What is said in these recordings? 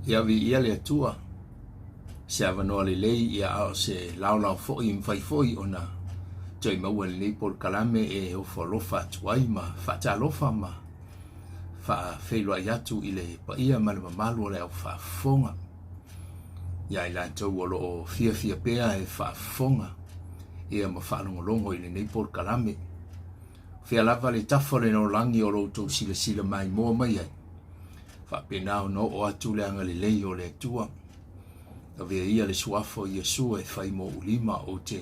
Ia vi ia le atua. Se avanoa le lei ia ao se lau fo'i mwhai fo'i ona toi maua le nei por kalame e o whalofa atuai ma whaatalofa ma wha wheilua i atu i le pa ia ma le mamalu o le au whaafonga. Ia i lantou o lo fia pea e whaafonga ia ma whaalongolongo i le nei por kalame. Fia lava le tafa le no langi o lo tau sila mai mua mai ai. Whapenao no o atu le anga le lei o le atua. Avea ia le suafo i Yesua e whai mo ulima o te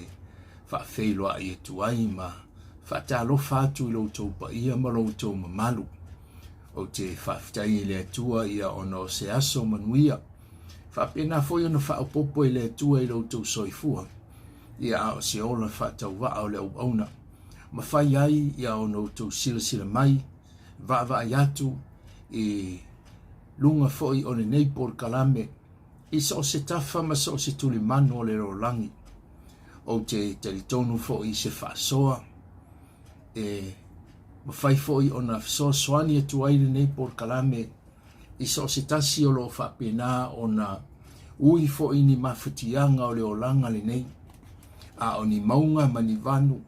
whaafeilua i atuai ma whaatalofa atu i lo tau pa ia ma lo tau mamalu. O te whaaftai i le atua ia ono se aso manuia. Whapena foi ona whaapopo i le atua i lo tau soifua. Ia ao se ola whaatau waa o le au auna. Ma whai ai ia ono tau sila mai. Va i atu i lunga foi o le nei por kalame. I so se tafa ma so se tuli manu o le rolangi. O te teritonu foi se whaasoa. Ma whai foi o na so swani atu ai le nei por kalame. I so se tasi o lo whapena o na ui foi ni mawhutianga o le olanga le nei. A o ni maunga ma ni vanu.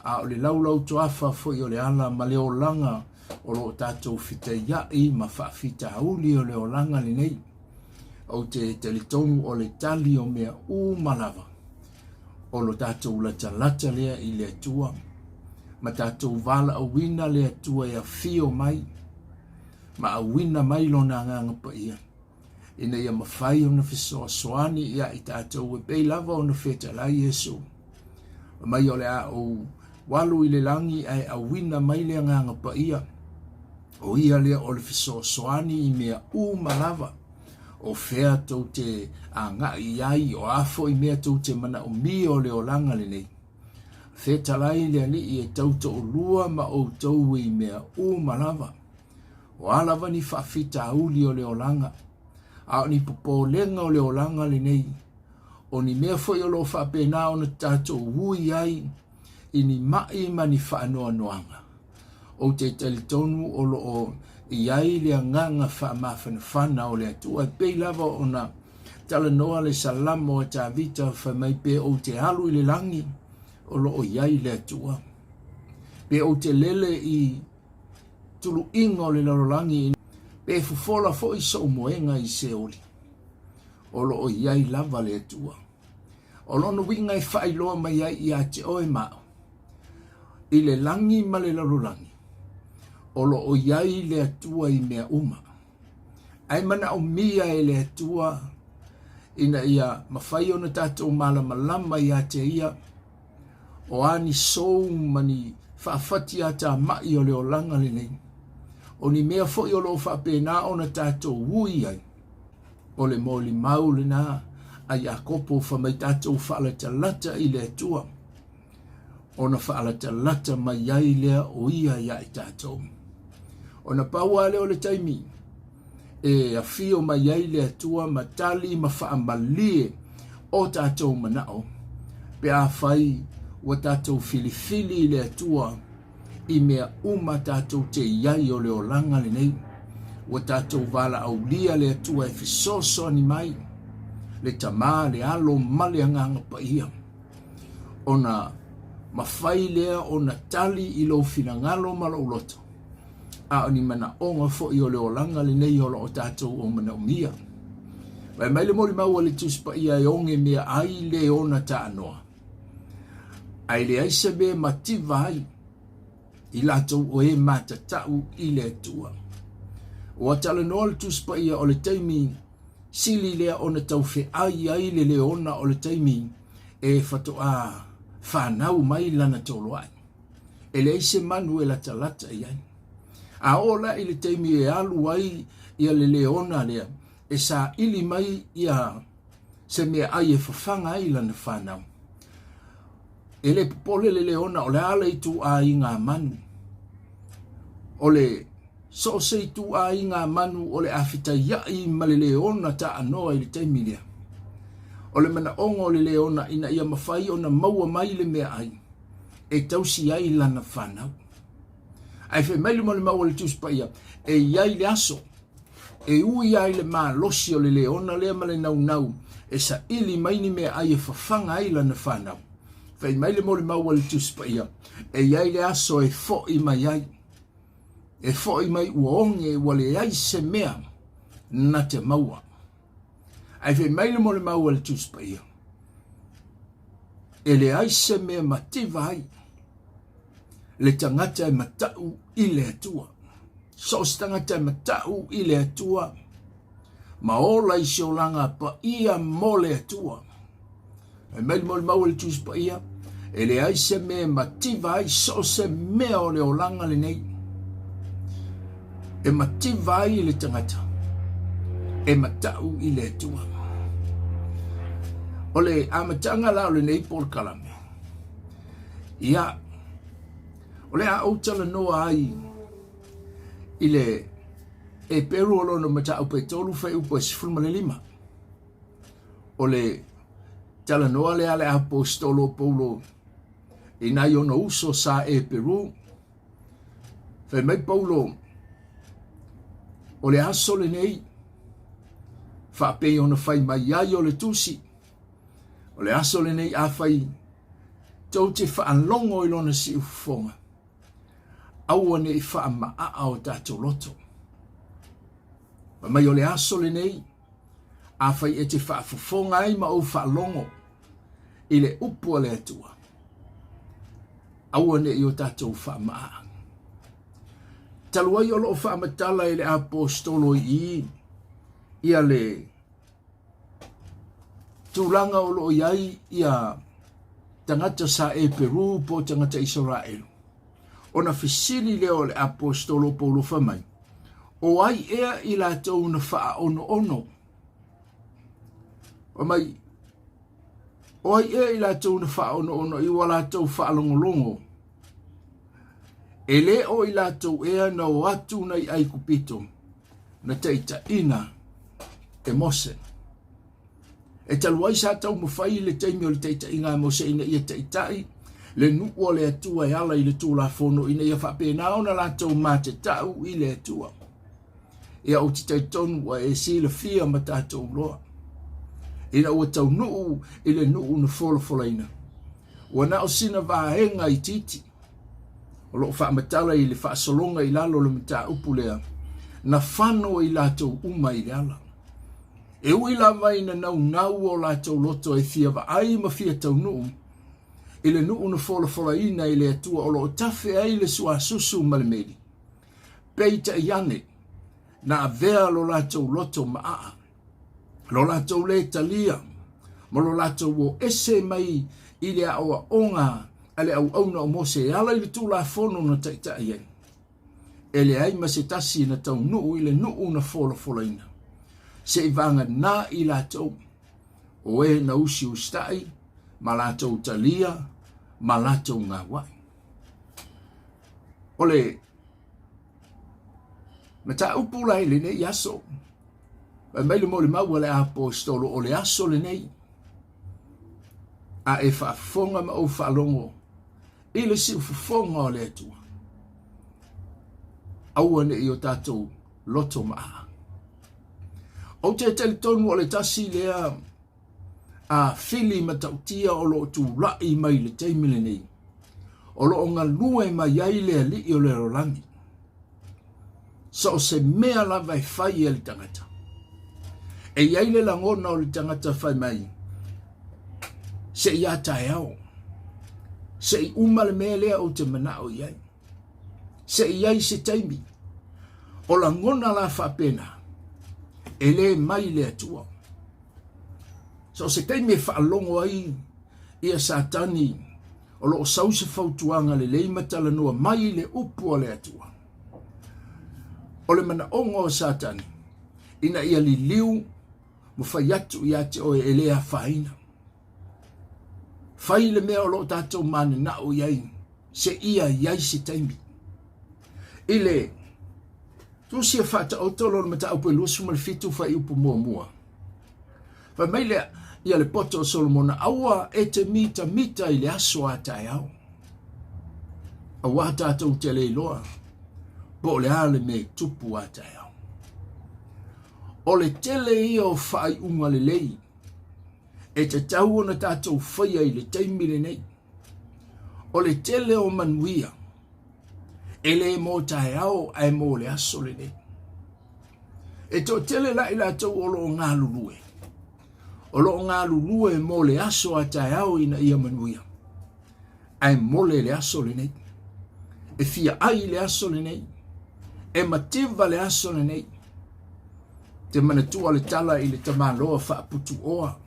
A o le laulau tuafa foi o le ala ma le olanga o lo tatou fita iai ma whaafita hauli o le olanga le nei. O te teletonu o le tali o mea malava. O lo tatou lata lea i le atua. Ma tatou vala au wina le atua ia fio mai. Ma au wina mai lo na nganga pa ia. Ina ia mawhai o na fisoa soani ia i tatou e pei lava o na feta la Yesu. Mai o le a o walu i le langi ai au wina mai le nganga pa ia. O ia lea o le fisoa soani i mea malava. O fea tau te anga iai o afo i mea tau te mana o mi o le olanga le nei. Fe talai le ali i e tau to lua ma o tau i mea malava. O alava ni whaafita auli o le olanga. A o ni popo lenga o le olanga le nei. O ni mea foi o lo whaapena o na tato hui ai. I ni mai ma ni whaanoa noanga. O te teletonu o lo o iai le nganga whaamawhanawhana o le atua. Pei lava o na tala noa le salamo o ta vita whamai pe o te alu i le langi. O lo o iai le atua. Pe o te lele i tulu inga o le larolangi. Pe fufola fo i so moenga i se oli. O lo o iai lava le atua. O lono winga i whailoa mai ai i a te oe mao. I le langi ma le larolangi. O lo o iai le atua i mea uma. Ai mana o mia e le atua. Ina ia mawhai o na tatou malama i a te ia. O ani sou mani whaafati a ta mai o le o langa le nei. O ni mea fo i o lo whaapena o na tatou hui ai. O le moli mau le na ai a kopo whamai tatou whaalatalata i le atua. O na whaalatalata mai ai lea o ia i tatou. O na paua leo le Taimi. E a fio mai ai le atua matali ma whaamalie o tatou manao. Pe a whai wa tatou Filifili le atua i mea tatou te iai o le olanga le nei. Wa tatou vala au lia le atua e fisoso ni mai. Le tama le alo male anganga pa ia. O na mawhai lea o na tali i lo finangalo ma lo loto. A ni mana onga fo i o le olanga le nei o lo tatou o mana umia. Vai mai le mori mau le tuspa ia e onge mea ai le ona ta anoa. Ai le aisa be mativa ai. I latou o e matatau i le atua. O atala noa le tuspa ia o le Taimi. Sili lea ona tau fe ai le leona o le Taimi. E fatoa whanau mai lana tolo ai. E le aise manu e lata iai. A ola i le Taimi e alu ai ia le leona lea. E sa ili mai ia se mea ai e whawhanga ai lana whanau. E le popole le leona o le ala i tu a i ngā manu. O le Sosene i tu a i ngā manu o le awhita iai ma le leona ta anoa i le Taimi lea. O le mana ongo le leona ina ia mawhai o na maua mai le mea ai. E tausi ai lana whanau. Ai fe mai le maua le tuspa ia. E iai le aso. e ui ai le maa losi o le leona lea ma le nau e sa ili maini me ai e whawhanga ai lana whanau. Whai mai le mole maua le tuspa ia, e iai le aso e fo i mai ai, e fo i mai uonge wale ai se mea na te maua. Ai whai mai le mole maua le tuspa ia, e le ai se mea mativa ai, le tangata e matau i le atua. So se tangata e matau i le atua, ma ola i se olanga pa ia mo le atua. E mai le mole maua le tuspa ia, e le ai se mea mativa ai so se mea o le olanga le nei. E mativa ai le tangata, e matau i le atua. O le amatanga la o le nei por kalame. Ia, o le a outala noa ai, i le e peru o lono matau pe tolu fai upo e sifurma le 5. O le tala noa le ale apostolo Paulo, i nai ono uso sa e peru, fai mai Paulo, o le aso le nei, fa pe ona fai mai ai o le tusi, o le aso le nei a fai, tau te fa alongo i lona si ufonga, aua ne i fa maa o tato loto. Ma mai o le aso le nei, a fai e te fa afufonga ai ma o fa alongo, i le upu le atua. Aua ne i o tato fa maa. Taluai o loo fa amatala i le apostolo i, ia le tūlanga o loo iai ia tangata sa e Peru po tangata Israel. Ona fisili leo le apostolo Paulo famai. O ai ea i la tau na faa ono. O mai, o ai ea i la tau na faa ono i wala tau faa longolongo. E le o i la tau ea na o atu na i ai kupito. Na teita ina e Mose. E taluai sa tau mawhai le Taimi o le teita inga e Mose ina ia teitai. Le nuua le atua e ala i le tūla fono ina ia whapena o na la tau mate tau i le atua. Ia o ti taitonu wa e si le fia ma tātou loa. Ina ua tau nuu i le nuu na folafolaina. Ua na o sina vahenga i titi. O loo whaamatala i le whaasolonga i lalo le mta upu lea. Na whano i lātou uma i le ala. E ui la vai na nau o lātou loto e fia wa ai ma fia tau nuu. I le nuu na folafolaina i le atua o loo tafe ai le sua susu malemeli. Peita i ane. Na avea lo lātou loto maa. Lo lātou le talia. Ma lo lātou o ese mai i le aua onga ale au auna o Mose e ala i le tūla fono na taita i ai. E le ai ma se tasi na tau nuu i le nuu na folafolaina. Se i vanga na i lātou. O e na usi ustai, ma lātou talia, ma lātou ngā wai. Ole, ma ta upu lai le nei aso. Ma mai le mo le maua le apostolo o le aso le nei. A e whaafonga ma o whaalongo. I le si ufufonga o le atua. Aua ne i o tātou loto maa. O te tonu o le tasi lea a fili matautia o lo tu lai mai le Taimi le nei. O lo ngā lue mai ai lea li o le rolangi. So se mea la vai fai e le tangata. E iai le langona o le tangata fai mai. Se i atai au. Se i umale mea lea o te manao iai. Se i ai se Taimi. O langona la whapena. E le mai le atua. So se Taimi e whaalongo ai ia satani o lo sausa fautuanga le leima tala noa mai le upu o le atua. O le mana ongo o satani ina ia li liu mo fai atu i ate o e lea whaina. Fai le mea o lo tātou mane na o iai se ia iai se Taimi. Ile tu sia fata o tolo mata au pe lusu mal fitu fai upu mua. Fa mai le ia le poto o Solomona aua e te mita i le aso atai au. Awa tātou te le loa, po le ale me tupu atai au. o le tele ia o whai unga le lei, e te tau ona tātou whaia i le taimi le nei, o le tele o manuia, e le mō tae au ai mō le aso le nei. E tō tele la i la tau o lo ngā lulue, o lo ngā lulue mō le aso a tae au ina ia manuia, ai mole le aso le nei, e fia ai le aso le nei, e mativa le aso le nei, te manatua le tala i le tamaloa whaaputu oa.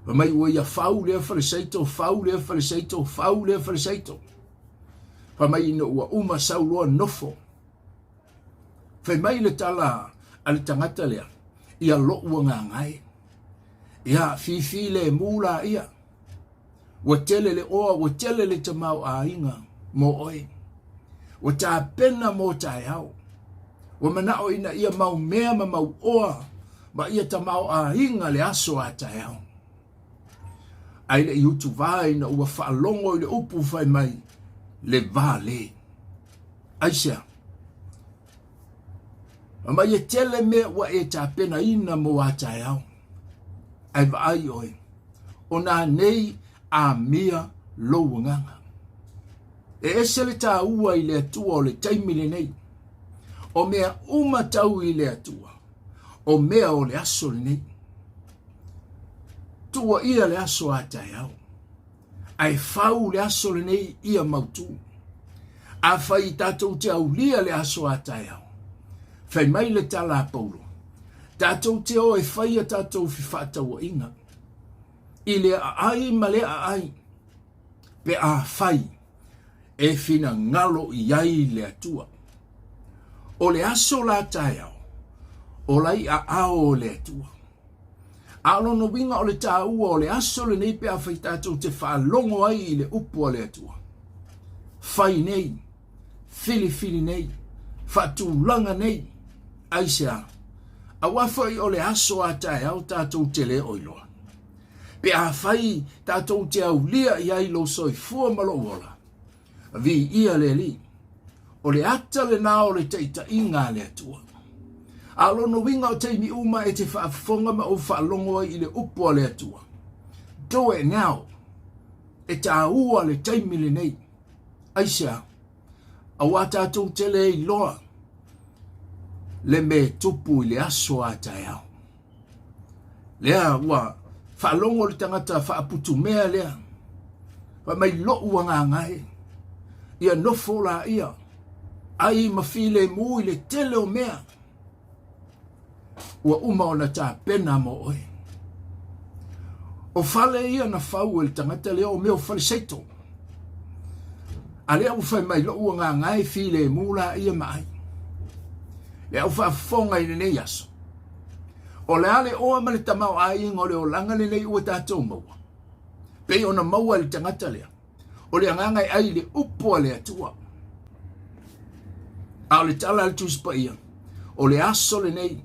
Wa mai ua ia whau lea whariseito, whau lea whariseito, whau lea whariseito. Wa mai ina ua sauloa nofo. Whai mai le tala a le tangata lea, ia lo'ua ngā ngai. Ia fifi le mūla ia. Wa tele le oa, wa tele le tamau a inga mo oi. Wa tā pena mo tai au. Wa manao ina ia mau mea ma mau oa, ma ia tamau a inga le aso a tai au. Ai le iutu vā ina ua whaalongo i le upu whai mai le vā le. Aisea. Ma ia tele mea wa e tā pena ina mo a tai au. Ai va ai oi. O nā nei a mea lou nganga. E ese le tā ua i le atua o le taimi le nei. O mea tau i le atua. O mea o le aso le nei. Tua ia le aso a tai au. Ai whau le aso le nei ia mautu. A whai tātou te au lia le aso a tai au. Whai mai le tala a paulo. Tātou te o e whai a tātou whiwhātau a inga. I le a ai ma le a ai. Pe a whai. E fina ngalo i ai le atua. O le aso la tai au. O lai a ao le atua. Alo no winga o le tā ua o le aso le nei pe a whai tātou te whaalongo ai i le upu o le atua. Whai nei. Filifili nei. Whatulanga nei. Aisea. A wawhai o le aso a tai au tātou te le oiloa. Pe a whai tātou te au lia i ai lo soi fua malo wola. Vi ia le li. O le ata le nā o le teita inga le atua. Alo no winga o Taimi uma e te whaafonga ma o whaalongo i le upo le atua. Do it now. E tā ua le Taimi le nei. Aisea. A watatou te le i loa. Le me tupu i le aso a tai au. Lea ua whaalongo le tangata whaaputu mea lea. Wa mai lo ua ngā ngai. Ia nofo la ia. Ai mawhile mui le tele o mea. Ua o na tā pena mo oi. O whale ia na whau le tangata leo o meo whale seito. A lea u whai mai lo ua ngā ngai while mula ia mai. Lea u whaafonga i nei aso. O le ale oa ma le tamau a ingo le o langa le nei ua tātou maua. Pei ona maua le tangata lea. O le angangai ai le upo le atua. A le tala le tuspa ia. O le aso le nei.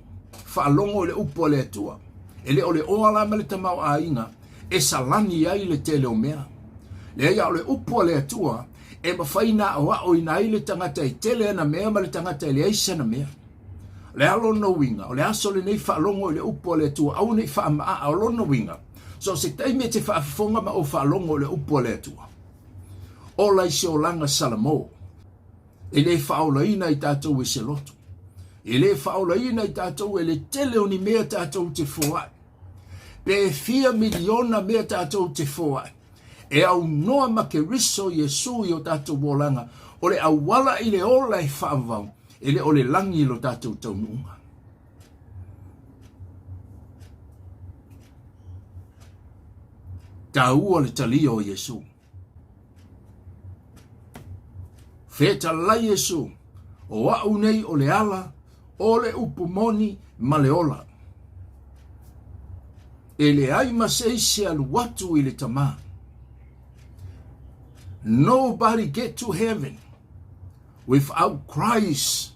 Whaalongo le upo le atua. E le o le oa la ma le tamau a inga. E salani ai le tele o mea. Le ia o le upo le atua. E mawhaina o a o ina ai le tangata i tele na mea ma le tangata i le aisa na mea. Le alo no winga. O le aso le nei whaalongo le upo le atua. Au nei whaamaa o lono winga. So se taimi te whaafonga ma o whaalongo le upo le atua. O lai se o langa salamo. E le whaolaina i tātou e se loto. E le whaolaina i tātou e le tele o ni mea tātou te fōai. Pe 4 miliona mea tātou te fōai. E au noa ma ke riso Yesu i o tātou wōlanga. O le au wala i le ola i whaavau. E le o le langi lo tātou taununga. Tā ua le talio o Yesu. Feta la Yesu, o au nei o le ala, o le upumoni ma le ola. E le ai maseisi alu watu i le tama. Nobody get to heaven without Christ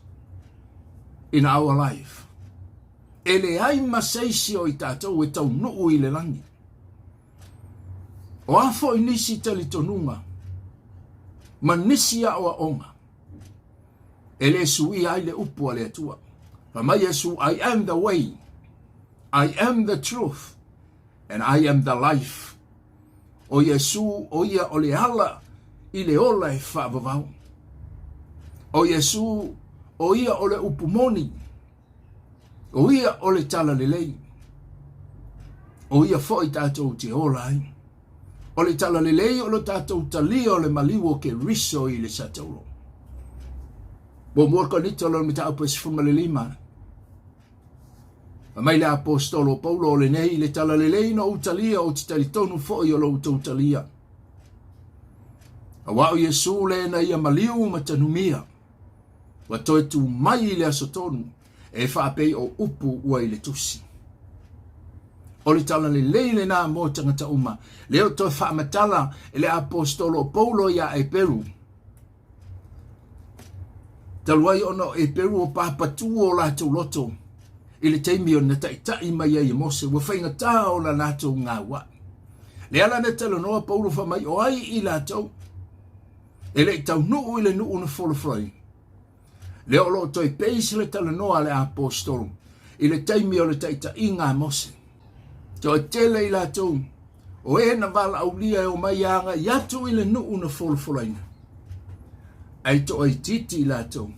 in our life. E le ai maseisi o i tātou e tau nuu i le langi. O afo inisi tali tonunga. Manisia o onga. E le sui ai le upu le atua. mai Yesu, I am the way, I am the truth, and I am the life. O Yesu, o ia o le ala, i le ola e whaavavau. O Yesu, o ia o le upumoni, o ia o le tala lelei, o ia foi tātou te ola ai. O le tala lelei o le tātou talia o le maliwo ke riso i le sataulo. Bo mua konita lo mita upa sifunga le lima. Mai le apostolo Paulo o le nei le tala lelei no utalia o titali tonu foi o lo utalia. Awa o Yesu le na ia maliu matanumia. Wa toe tu mai le asotonu e whaapei o upu ua i le tusi. O le tala lelei le nā mō tangata uma. Leo toe whaamatala e le apostolo Paulo ia e Peru. Taluai ono e Peru o pāpatu o lātou loto. I le Taimi o na taitai mai ai Mose, wa whainga tā o la lātou ngā wa. Le ala na tala noa Paulo whamai o ai i lātou. E le tau nuu i le nuu na wholofroi. Le o lo toi peis le tala noa le apostolo. I le Taimi o le taitai ngā Mose. Toi tele i lātou. O e na wala au lia e o mai anga i atu i le nuu na wholofroi. Ai to ai titi i lātou.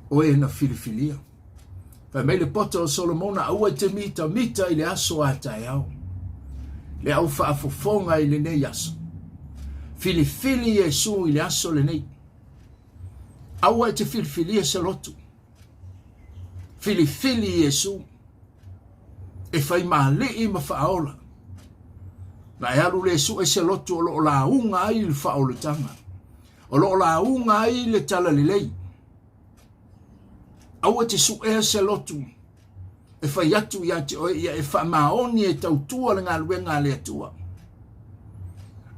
O e na Filifiliga. Fa mele poto o Solomona aua te mita i le aso a tai au. Le au whaafofonga i le nei aso. Filifili e su i le aso le nei. Aua te Filifilia se lotu. Filifili e su. E fai maale i ma whaaola. Na e alu le su e se lotu o lo la unga ai le whaolutanga. O lo la unga ai le tala li lei. Aua te su e se lotu. E fai atu ia te oe ia e wha maoni e tautua le ngā luenga le atua.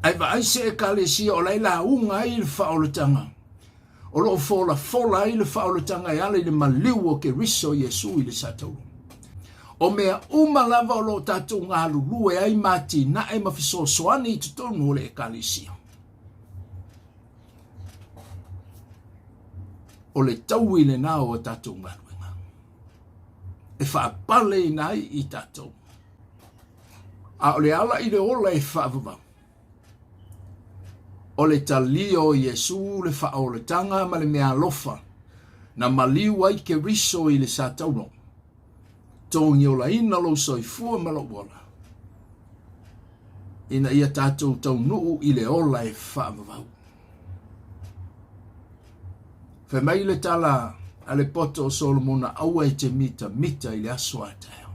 Ai wa aise e ka le sia o lai la unga ai le whaolutanga. O lo fola ai le whaolutanga e ale le maliu o ke riso Yesu i le satau. O mea lava o lo tātou ngā lulu e ai mati na e mawhiso soani i tutonu o le e ka le sia. O le tau i le nao o tātou ngā luenga. E whaapale i nai i tātou. A o le ala i le ola e whaavavau. O le talio Yesu le whaoletanga ma le mea lofa. Na maliu ai ke riso i le satauno. Tongi o la ina lo soifua ma lo wala. Ina ia tātou tau nuu i le ola e whaavavau. Fe mai le tala a le poto o Solomona aua e te mita i le aso a teo.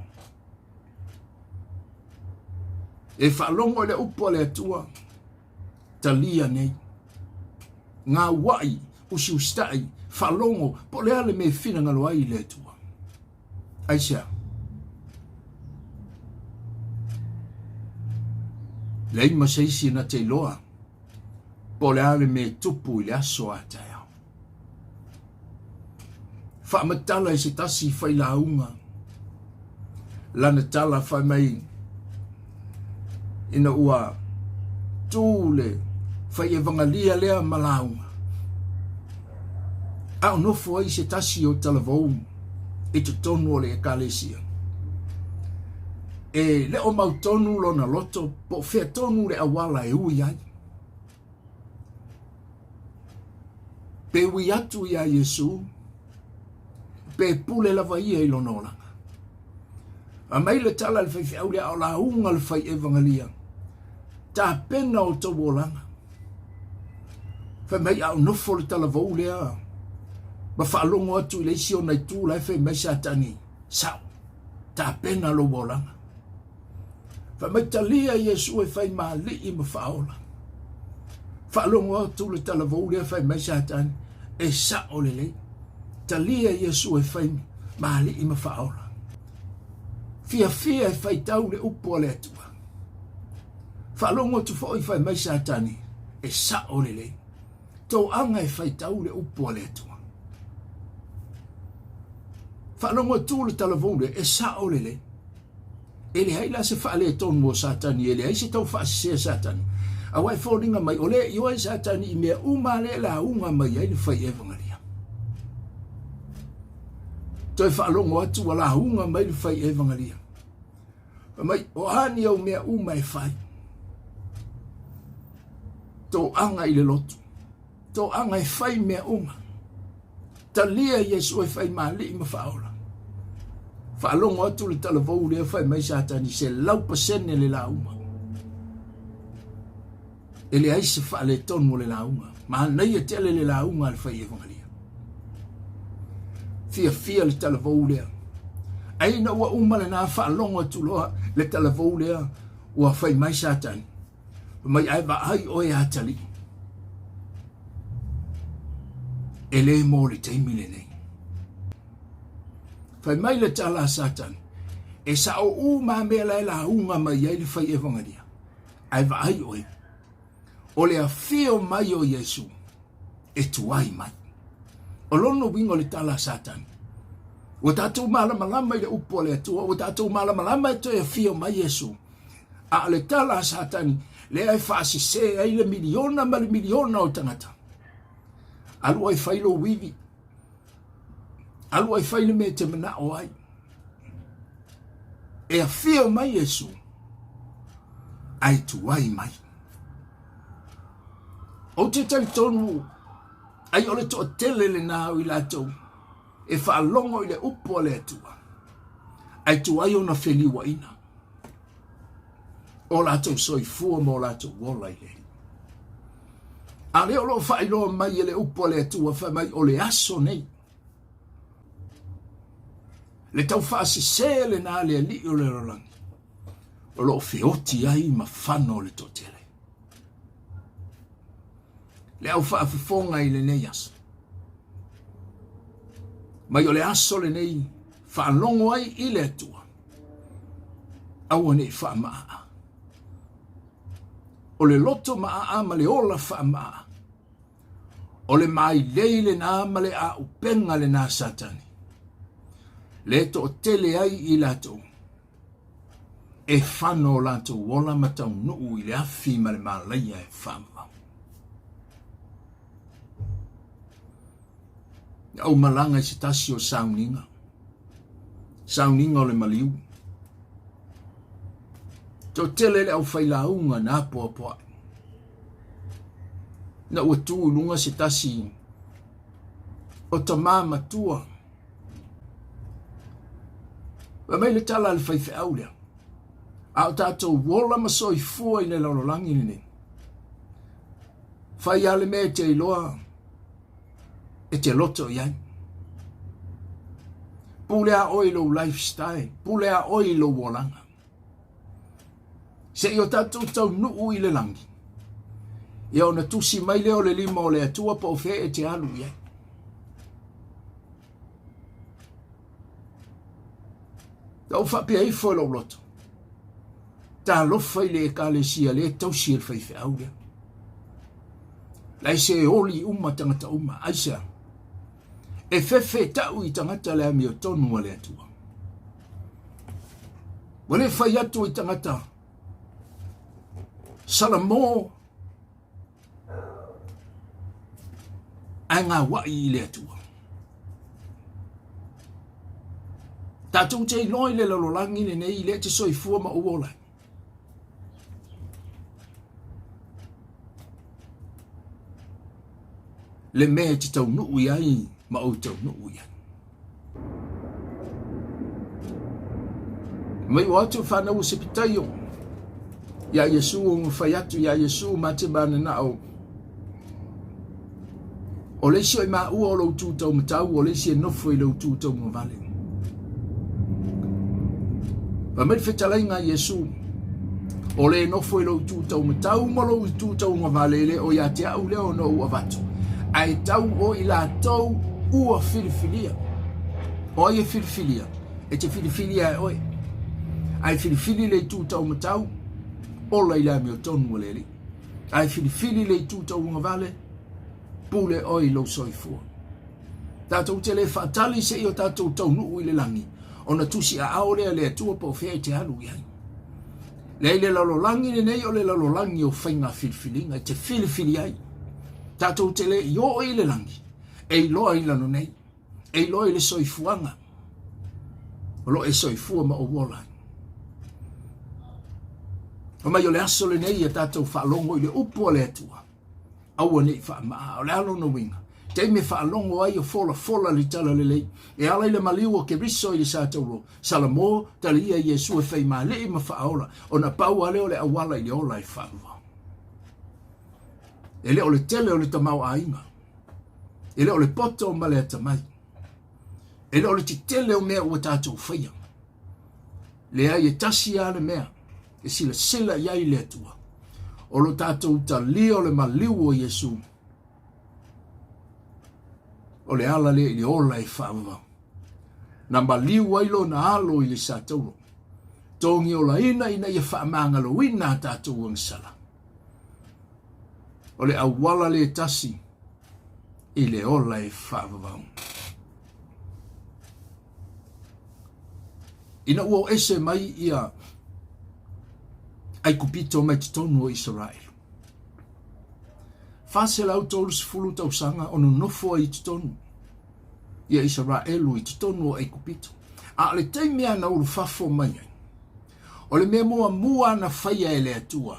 E whaalongo i le upo le atua. Talia nei. Ngā wai usi ustai whaalongo po le ale me whina ngalo ai le atua. Aisha. Lei maseisi na te loa. Po le ale me tupu i le aso a teo. Whaamatala i se tasi whai launga. Lana tala whai mai ina ua tūle whai e vangalia lea malaunga. Au nofo ai se tasi o talavou i te tonu o le e kalesia. E le o mau tonu lona loto po whea tonu le awala e ui ai. Pe ui atu ia Yesu. Pe pule lava ia i lona olanga. A mai le tala le whai au le au la unga le whai evangalia. Tā pena o tau olanga. Whai mai au nofo le tala vau lea. Ma whaalongo atu i leisi o nei tū lai whai mai sa tani. Sao. Tā pena lo olanga. Whai mai talia Yesu e whai maa li i ma whaola. Whaalongo atu le tala vau lea whai mai sa tani. E sa o le lei. Talia Yesu e whai maali i ma whaola. Fia e whai tau le upo le atua. Whaalongo tu fo i whai mai sa tani. E sa o le lei. Tau anga e whai tau le upo le atua. Whaalongo tu le talavone e sa o le lei. E le haila se whaale tonu mo satani. E le haise tau whaasisea satani. A wai whoringa mai o le ioi satani i mea umale la unga mai ai le whai evangalia. To Toi whaalongo atu wala hunga mai le whai evangalia. Mai o hani au mea uma e whai. Tō anga i le lotu. Tō anga e whai mea uma. Ta lia Yesu e whai maali i mawhaola. Whaalongo atu le talavou lea whai mai satani se lau pasene le la uma. E le aise whaale tonu le la uma. Ma nei e tele le la uma le whai evangalia. Fia le talavou lea. Aina ua uma le nā whaalongo atu loa le talavou lea ua whai mai satani. Mai ai wa ai oe atali. E le mo le Taimi le nei. Whai mai le tala satani. E sa o uma mea la unga mai ai le whai evangalia. Ai wa ai oe. O le a fio mai o Yesu. E tuai mai. O lono wingo le tala satani. O tātou malama i le upo le atua. O tātou malama i toi a fio mai Yesu. A le tala satani. Le ai whaasi se ai le miliona ma le miliona o tangata. Alu ai whailo wivi. Alu ai whaile me te mana o ai. E a fio mai Yesu. Ai tuai mai. O te taitonu. Ai ole to tele le nao i latou. E whaalongo i le upo le atua. Ai tuai ona wheliwa ina. O latou soifua mo latou wola i le. A leo lo whailoa mai e le upo le atua wha mai o le aso nei. Le tau whaasi se le nā le li o le rolangi. O lo whioti ai ma whano le totele. Le au whaafifonga i le nei aso. Mai o le aso le nei whaalongo ai i le atua. Aua nei whaamaa. O le loto maa ma le ola whaamaa. O le mai leile nā ma le a upenga le nā satani. Le to tele ai i lato. E whano lato wola matau nuu i le afi ma le malaia e whaama. Au malanga i se tasi o sauninga. Sauninga o le maliu. To tele le au whailaunga nā poa. Na ua tū lunga se tasi o ta māma tua. Wa mai le tala le whaife au lea. A o tātou wola masoi fua i le lololangi ni. Whai ale me te iloa e te loto iai. Pulea oilo lifestyle. Pulea oilo wolanga. Se i o tātou tau nuu i le langi. I o na tusi mai leo le lima o le atua pa o fe e te alu iai. Tau whapia i fo lo loto. Tā lofa i le e ka le sia le tau sia le whaife au lea. Lai se oli uma tangata uma. Aisa. E fefe tau i tangata le ami o tonu le atua. Wale whai atu i tangata. Salamo. Anga wai i le atua. Tātou te iloi le lololangi ne nei le te soifua ma uola. Le mea te tau nuu iai ma au tau nuu iai. Mai watu whanau se pitaio. Ya Yesu ngwhaiatu ya Yesu mate mana na au. O leisi o ma ua o lau tūtau matau, o leisi e nofo i lau tūtau mwavale. Pa mai whetalai ngā Yesu, o le nofo i lau tūtau matau, ma lau tūtau mwavale le o ia te au leo no ua vatu. Ai tau o i la tau ua Filifilia. O ia Filifilia, e te Filifilia e oi. Ai Filifili le tūtau matau, o la ila mi o tonu o leli. Ai Filifili le tūtau mwavale, pule oi lo soifua. Tātou te le whaatali se i o tātou tau nuu i le langi. O na tusi a aorea le atua pa o whea te alu iai. Le le lalolangi ne nei o le lalolangi o whainga Filifilinga, te Filifili ai. Tātou te le i o i le langi. E loa i lano nei. E loa i le soifuanga. O lo e soifua ma o wola. O mai o le aso le nei e tātou whaalongo i le upo le atua. Aua nei wha o le alo na winga. Taimi whaalongo ai o fola li tala le lei. E ala i le maliu o ke riso i le sātauro. Salamo tali ia Yesu e whai maa lei ma whaaola. O na pau ale o le awala i le ola i whaarua. E le o le tele o le tamau a inga. E le o le poto o male atamai. E le o le titele o mea ua tātou whaia. Le ai e tasi a le mea. E sila iai le atua. O lo tātou tali o le maliu o Yesu. O le ala le i ola e whaava. Na maliu ailo na alo i le sātauro. Tongi o la ina i whaamangalo ina tātou ang sala. O le awala le tasi i le ola e whaava. Ina ua ese mai ia ai kupito mai tonu o Israel. Fase lau tolus fulu tau sanga ono nofo i tonu. Ia Israelu i tonu o ai kupito. A le taimea na uru fafo mai. O le mea mua na whaia e le atua.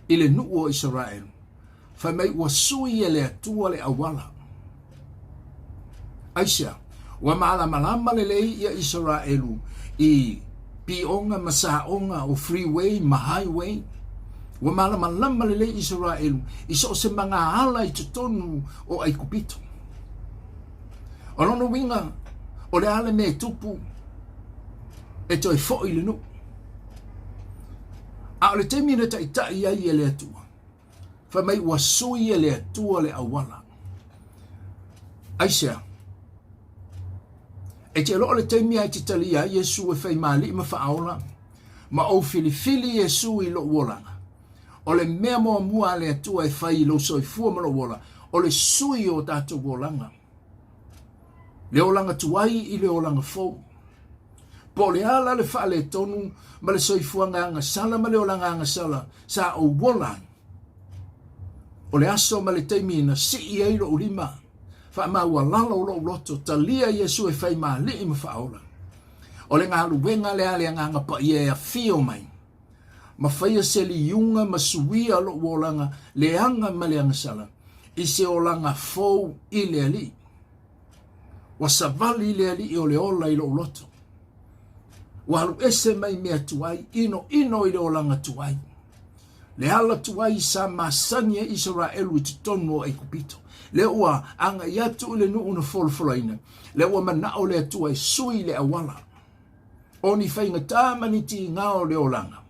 I le nuu o Israel. Whai mai ua sui e le atua le awala. Aisha, wa malama le lei ia Israelu i pionga masaonga o freeway ma highway. Wa malama le lei Israelu i so se manga ala i tutonu o ai kupito. O lono winga o le ale me tupu e toi fo i le nu. A o le temi na tai ai e le atua. Fa mai ua sui e le atua le awala. Aisha, e te lo le temi ai te talia Yesu e fai mali ma whaaola. Ma o filifili Yesu i lo uolanga. O le mea mua le atua e fai lo soifua ma lo uola. O le sui o tātou uolanga. Le olanga tuai i le olanga fou. Po le ala le wha le tonu ma le soifua nganga sala ma le olanga nganga sala sa o wola. O le aso ma le teimi na si i eiro urima. Wha maua lala o lo loto talia Yesu e whai maa li ima whaola. O le ngā luwenga le ale nganga pa i e a fio mai. Ma whaia se li yunga ma suia lo olanga le anga ma le anga sala. I se olanga fou i le ali. Wa savali le ali i o le ola i lo loto. Wa halu ese mai mea tuai, ino i le olanga tuai. Le ala tuai sa masani e Israelu i titono ai kupito. Le ua anga iatu le nuu na folfolaina. Le ua manao le tuai sui le awala. Oni whainga tāmani ti ngao le olanga.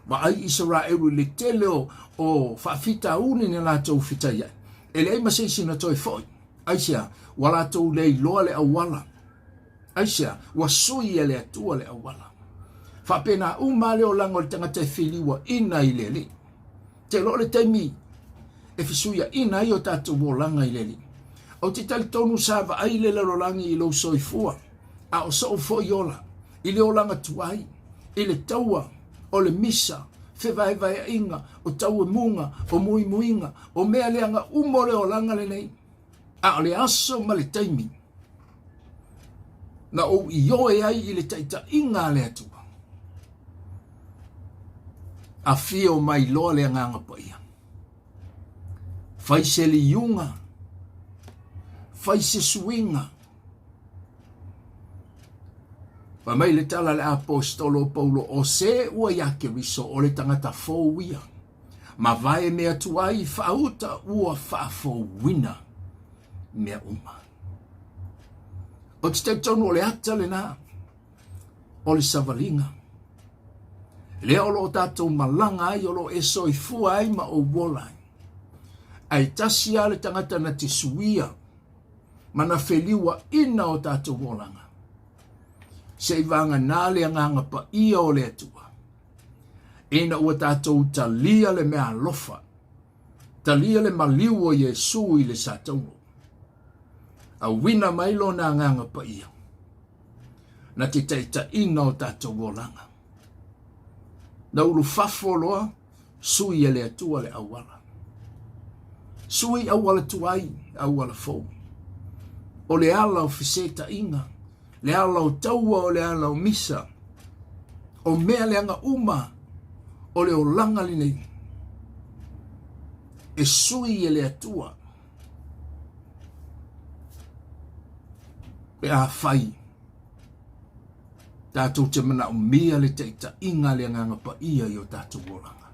Wa ai Israelu le tele o whaafita uni ni lātou fitaya. E le aima seisi na toi foi. Aisha, wa lātou le loa le awala. Aisha, wa sui e le atua le awala. Whapena uma le o lango le tangata e whiliwa ina i le li. Te lo le taimi e fisuia ina i o tātou o langa i le li. O te tali tonu sāwa ai le larolangi i lo soifua. A o so fo i ola. I le o langa tuai. I le taua o le misa. Whewai inga o taua munga o mui muinga. O mea leanga umo le o langa le nei. A o le aso ma le taimi. Na o i oe ai i le taita inga le atua. A fio mai loa le nganga pa ia. Fai se li yunga. Fai se suinga. Fa mai le tala le apostolo Paulo o se ua yake riso o le tangata fōwia. Ma vai mea tuai whauta ua whaafōwina mea uma. O te teitonu o le ata le nā. O le savalinga. Le olo tātou malanga ai olo e soifua ai ma o wolai. Ai tasi ale tangata na te suia. Mana wheliwa ina o tātou wolanga. Se vanga nāle anganga pa ia o le atua. Ina ua tātou talia le mea lofa. Talia le maliu o Yesu i le sātauro. A wina mailo na anganga pa ia. Na te teita ina o tātou wolanga. Na ulu fafoloa, sui e le atua le awala. Sui awala tuai, awala fou. o le ala o fiseta inga, le ala o taua o le ala o misa, o mea le anga uma, o le o langa li nei, e sui e le atua, pe a fai, tātou te mana o mea le teita inga le nganga pa ia i o tātou wolanga.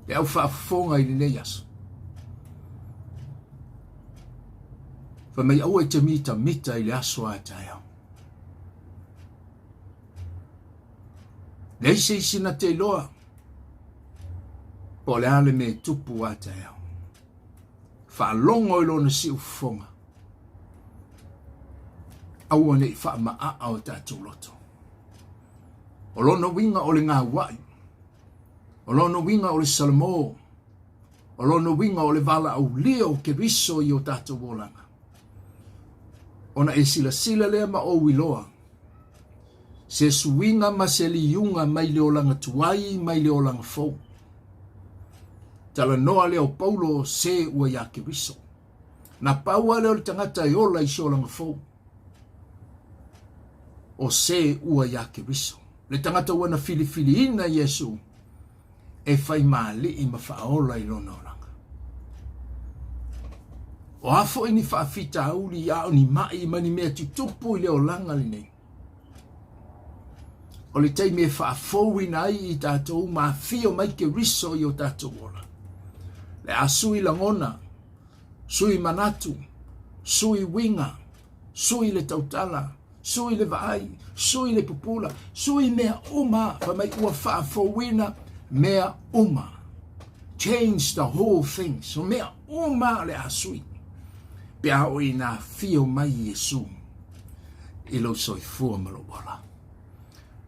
Le au whaafonga i le aso. Fa mai au e te mita i le aso a tai au. Nei se isina te loa, po le ale me tupu a tai au. Whaalongo i lona si ufonga. Aua nei wha maa o tātou loto. O lona winga o le ngā wai. O lona winga o le salamo. O lona winga o le vala au leo ke riso i o tātou wolanga. Ona e sila lea ma o wiloa. Se suwinga ma se liunga mai leo langa tuai, mai leo langa fau. Tala noa leo paulo se ua ya ke riso. Na paua leo le tangata i ola i sio langa fau. O se ua ya ke riso. Le tangata ua na Filifiliga Yesu e fai maali i mawhaola i lona olanga. O afo i ni whaafita auli ia o ni mai mani mea tutupu i le olanga li nei. O le Taimi e whaafou i nai i tātou ma fio mai ke riso i o tātou ola. Le a sui langona, sui manatu, sui winga, sui le tautala, sui le vaai, sui le pupula, sui mea uma, pa mai ua whaafouina mea uma. Change the whole thing. So mea uma le asui. Pea o i nā fio mai Yesu. I lo soi fua malo wala.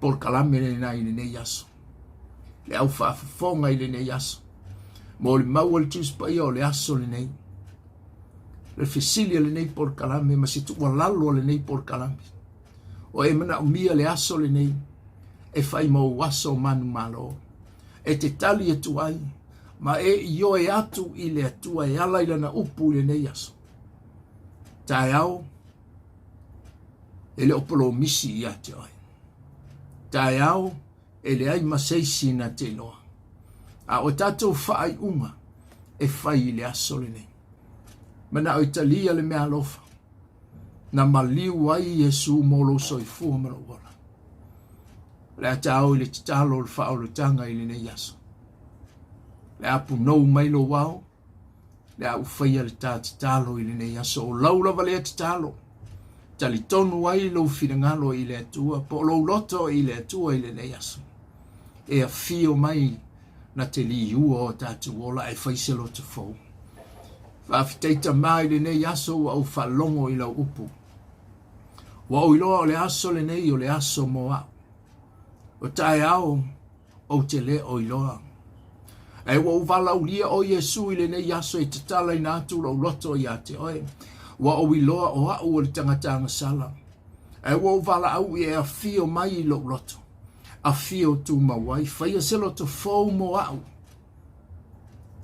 Por kalame le nai le ne yaso. Le au whaafonga i le ne yaso. Mo le maua le tuspa ia o le aso le nei. Le fisilia le nei por kalame, ma se tua lalo le nei por kalame. O e mana umia le aso le nei. E fai mo waso manu malo. E te tali e tuai, ma e io e atu i le atua e ala i lana upu i le nei aso. Tai au, e le opolo misi i ate oi. Tai au, e le ai maseisi na te loa. A o tatou whaai unga, e fai i le aso le nei. Mana o italia le mea lofa, na maliu ai Yesu molo soifua mara wala. Le atau i le titalo le whaolutanga i le nei aso. Le apu nou mai lo wao, le au whaia le tā titalo i le nei aso. O laulava le titalo, tali tonu ai lo whirangalo i le atua, po lo loto i le atua i le nei aso. E a fio mai na te li ua o tātu ola e whaiselo te fau. Whawhiteita mai le nei aso wa au whalongo i lau upu. Wa au iloa o le aso le nei o le aso moa. O tae au, o te le o iloa. E wa uvala ulia o Yesu i le nei aso e tatala i nātu lau loto i ate oe. Wa o iloa o au o le tangatanga sala. E wa uvala au i e a fio mai i lau loto. A fio tu mawai, whaia selo to fau mo au.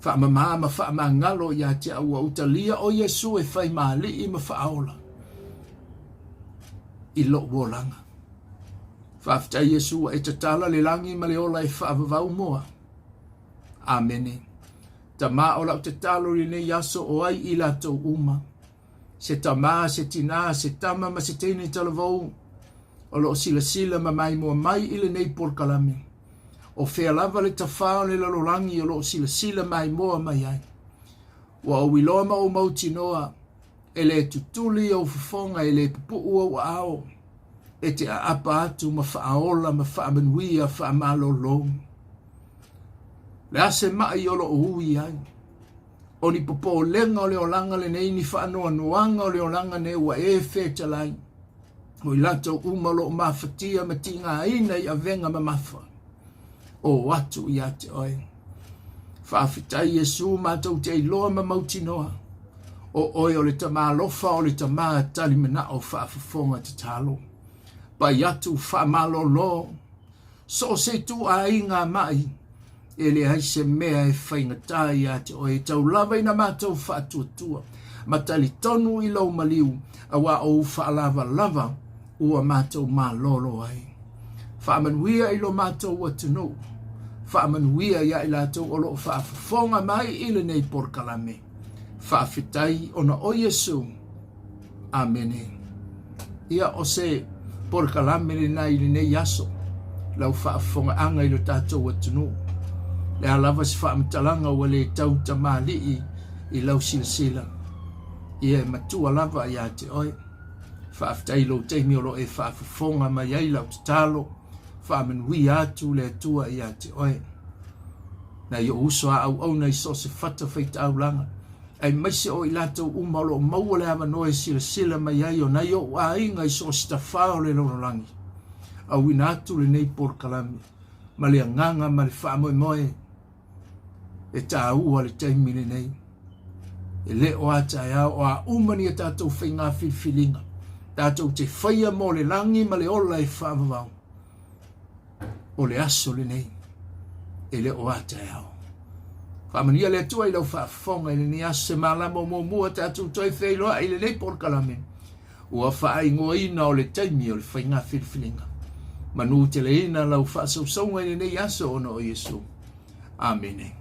Wha mamama, wha mangalo i ate au a utalia o Yesu e whai maali i ma whaola. I lo wolanga. Whafta Yesu e tatala le langi ma le ola e whaavavau moa. Amene. Ta maa ola o tatalo i ne yaso o ai i lato uma. Se ta maa, se tina, se tama, ma se tene talavou. O lo sila ma mai moa mai i le nei por kalame. O whea lava le tawhao le lalolangi o lo sila mai moa mai ai. Wa o wiloa ma o mauti noa. E le tutuli o fufonga e le pupua wa ao. E te apa atu ma whaaola ma whaamanuia whaamalolo. Le ase mai o lo ui ai. O ni popo lenga o le olanga le nei ni whaanoa nuanga o le olanga ne wa e whetalai. O i lato umalo o mawhatia ma tinga aina i avenga ma mawha. O watu i ate oi. Whaafitai Yesu mātou te iloa ma mauti noa. O oi o le tama lofa o le tama tali mana o whaafafonga te talo. Pai atu whaamalo lo. So se tu a inga mai. E le haise mea e whaingatai ate oi. Tau lava ina mātou whaatuatua. matali tonu i lau maliu, awa o whaalava lava, ua mātou mā lolo ai. Whaamanuia i lo mātou watunu, whaamanuia ia i lātou o lo whaafafonga mai i le nei porkalame, whaafetai ona o Yesu. Amene. Ia o se porkalame le nei aso, lau whaafonga anga i lo tātou watunu, le alava si whaamatalanga wa le tau tamali i lau silasila. Ia matua lava ia te oe. Whaafetai lo Taimi o lo e whaafafonga mai ai lau te talo, whaamanui atu le atua ia te oe. Na i o uso a au nei so se whata whaita au langa. Ai maise o i lato umalo maua le ama noe sila mai ai o nei o a inga i so stafao le lonolangi. Au ina atu le nei porkalame. Ma le anganga ma le whaamoe moe. E ta ua le Taimi le nei. E le o ata e au o a umani e tātou whainga Filifiliga. Tātou te whaia mo le langi ma le ola e whaamavau. O le aso le nei. E le o ata e au. Whaamania le atua i lau whaafonga i le ni aso se malamo mo mua tātou toi whailoa i le nei porkalame. Ua whaingoa ina o le Taimi o le whainga Filifiliga. Manu te le ina lau whaasausonga i le nei aso ona o Yesu. Amen.